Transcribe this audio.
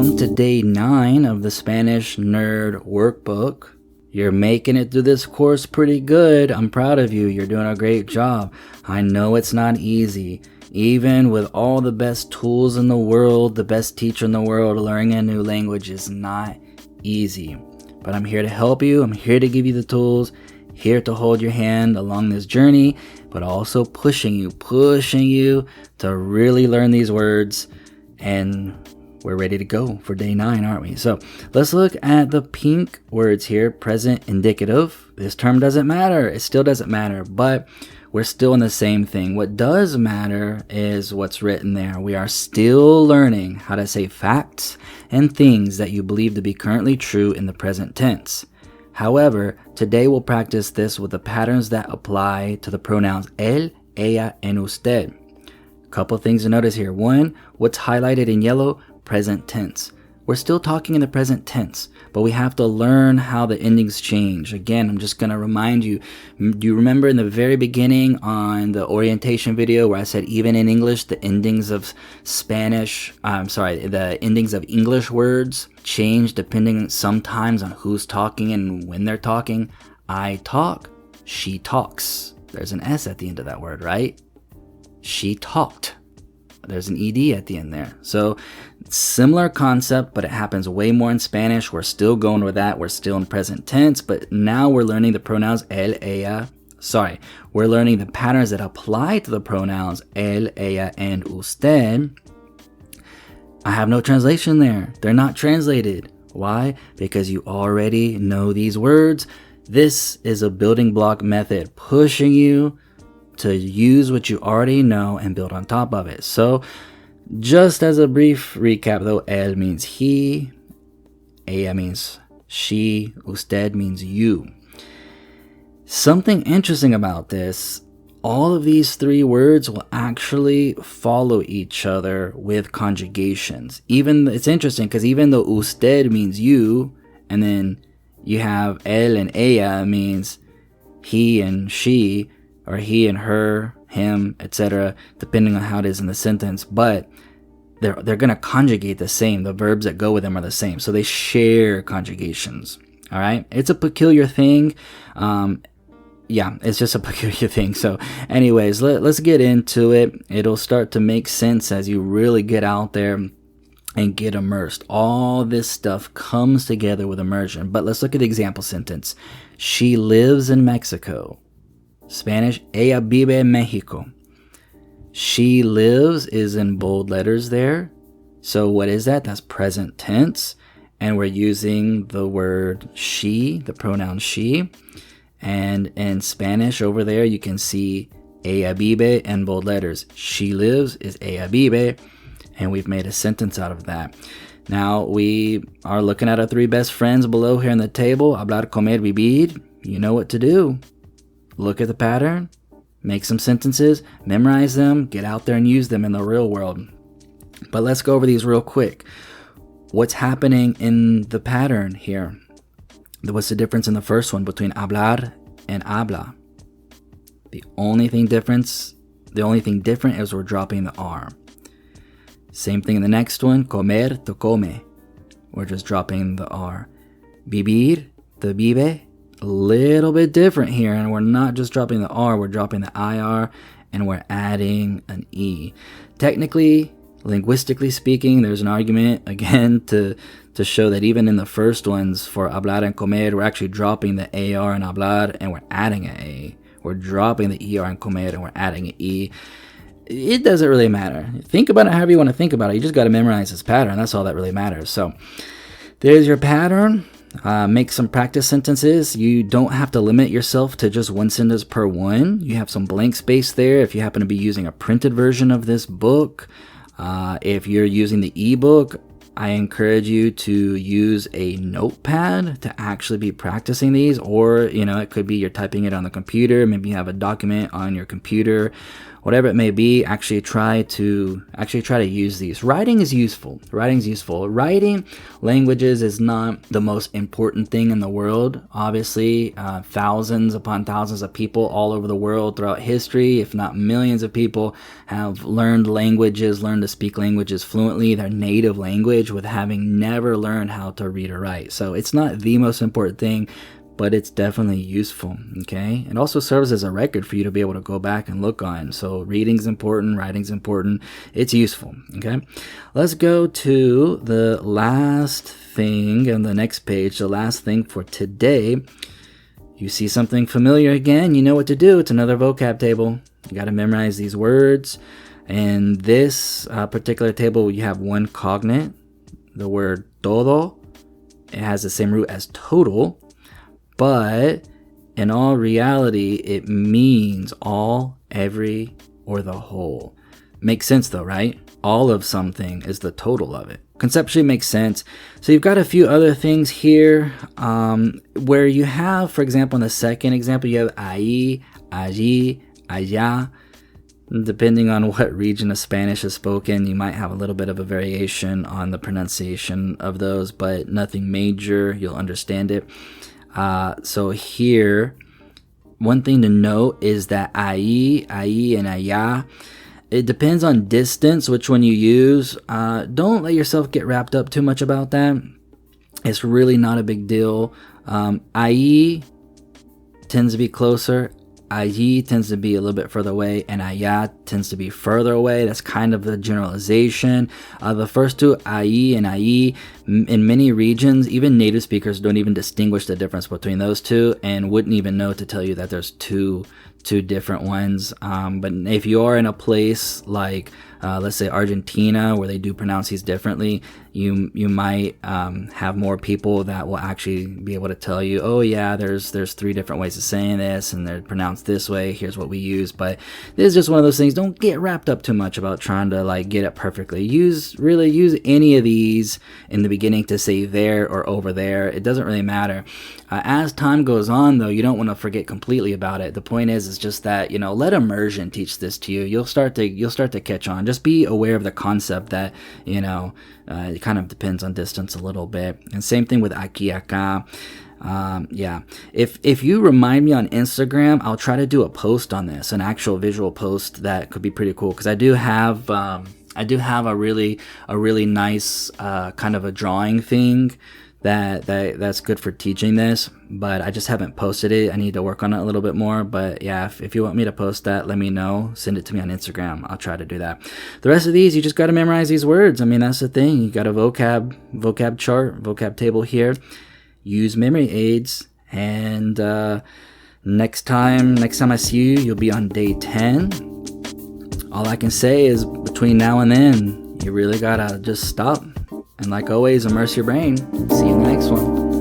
Welcome to day 9 of the Spanish Nerd Workbook. You're making it through this course pretty good. I'm proud of you. You're doing a great job. I know it's not easy. Even with all the best tools in the world, the best teacher in the world, learning a new language is not easy. But I'm here to help you. I'm here to give you the tools, here to hold your hand along this journey, but also pushing you to really learn these words. And we're ready to go for day 9, aren't we? So let's look at the pink words here. Present indicative. This term doesn't matter. It still doesn't matter, but we're still in the same thing. What does matter is what's written there. We are still learning how to say facts and things that you believe to be currently true in the present tense. However, today we'll practice this with the patterns that apply to the pronouns él, ella, and usted. Couple things to notice here. One, what's highlighted in yellow? Present tense. We're still talking in the present tense, but we have to learn how the endings change. Again, I'm just going to remind you, do you remember in the very beginning on the orientation video where I said even in English, the endings of the endings of English words change depending sometimes on who's talking and when they're talking? I talk, she talks. There's an S at the end of that word, right? She talked. There's an ED at the end there. So similar concept, but it happens way more in Spanish. We're still going with that. We're still in present tense, but now we're learning the pronouns él, ella. We're learning the patterns that apply to the pronouns él, ella, and usted. I have no translation there. They're not translated. Why? Because you already know these words. This is a building block method, pushing you to use what you already know and build on top of it. So just as a brief recap though, él means he, ella means she, usted means you. Something interesting about this, all of these 3 words will actually follow each other with conjugations. It's interesting because even though usted means you, and then you have él and ella means he and she, or he and her, him, etc., depending on how it is in the sentence, but they're going to conjugate the same. The verbs that go with them are the same, so they share conjugations. All right, it's a peculiar thing. It's just a peculiar thing. So anyways, let's get into it. It'll start to make sense as you really get out there and get immersed. All this stuff comes together with immersion. But let's look at the example sentence. She lives in Mexico. Spanish, ella vive en Mexico. She lives is in bold letters there. So what is that? That's present tense. And we're using the word she, the pronoun she. And in Spanish over there, you can see ella vive in bold letters. She lives is ella vive. And we've made a sentence out of that. Now we are looking at our 3 best friends below here on the table. Hablar, comer, vivir. You know what to do. Look at the pattern, make some sentences, memorize them, get out there and use them in the real world. But let's go over these real quick. What's happening in the pattern here? What's the difference in the first one between hablar and habla? The only thing different is we're dropping the R. Same thing in the next one, comer to come. We're just dropping the R. Vivir to vive. A little bit different here, and we're not just dropping the R, we're dropping the IR, and we're adding an E. Technically, linguistically speaking, there's an argument again to show that even in the first ones for hablar and comer, we're actually dropping the AR in hablar and we're adding an A. We're dropping the ER in comer and we're adding an E. It doesn't really matter. Think about it however you want to think about it. You just got to memorize this pattern. That's all that really matters. So there's your pattern. Make some practice sentences. You don't have to limit yourself to just 1 sentence per one. You have some blank space there if you happen to be using a printed version of this book. If you're using the ebook, I encourage you to use a notepad to actually be practicing these, or it could be you're typing it on the computer. Maybe you have a document on your computer whatever it may be, actually try to use these. Writing is useful. Writing languages is not the most important thing in the world. Obviously, thousands upon thousands of people all over the world throughout history, if not millions of people, have learned to speak languages fluently, their native language, with having never learned how to read or write. So it's not the most important thing, but it's definitely useful. Okay, it also serves as a record for you to be able to go back and look on. So reading's important, writing's important, it's useful. Okay, let's go to the last thing on the next page. The last thing for today. You see something familiar again, you know what to do. It's another vocab table. You got to memorize these words. And this particular table, you have one cognate, the word todo. It has the same root as total, but in all reality, it means all, every, or the whole. Makes sense though, right? All of something is the total of it. Conceptually makes sense. So you've got a few other things here where you have, for example, in the second example, you have ahí, allí, allá. Depending on what region of Spanish is spoken, you might have a little bit of a variation on the pronunciation of those, but nothing major. You'll understand it. So here, one thing to note is that ahí, and allá, it depends on distance, which one you use. Don't let yourself get wrapped up too much about that. It's really not a big deal. Ahí tends to be closer. Allí tends to be a little bit further away, and allá tends to be further away. That's kind of the generalization. The first two, ahí and allí, in many regions, even native speakers don't even distinguish the difference between those two and wouldn't even know to tell you that there's two different ones. But if you are in a place like let's say Argentina, where they do pronounce these differently, you might have more people that will actually be able to tell you, oh yeah, there's 3 different ways of saying this, and they're pronounced this way. Here's what we use. But this is just one of those things. Don't get wrapped up too much about trying to like get it perfectly. Use any of these in the beginning to say there or over there. It doesn't really matter. As time goes on, though, you don't want to forget completely about it. The point is just that, let immersion teach this to you. You'll start to catch on. Just be aware of the concept that, it kind of depends on distance a little bit. And same thing with aquí, acá. Yeah. If you remind me on Instagram, I'll try to do a post on this, an actual visual post that could be pretty cool, because I do have a really nice kind of a drawing thing that's good for teaching this, but I just haven't posted it. I need to work on it a little bit more. But yeah, if you want me to post that, let me know. Send it to me on Instagram. I'll try to do that. The rest of these, you just got to memorize these words. I mean, that's the thing. You got a vocab chart, vocab table here. Use memory aids, and next time I see you, you'll be on day 10. All I can say is between now and then, you really gotta just stop. And like always, immerse your brain. See you in the next one.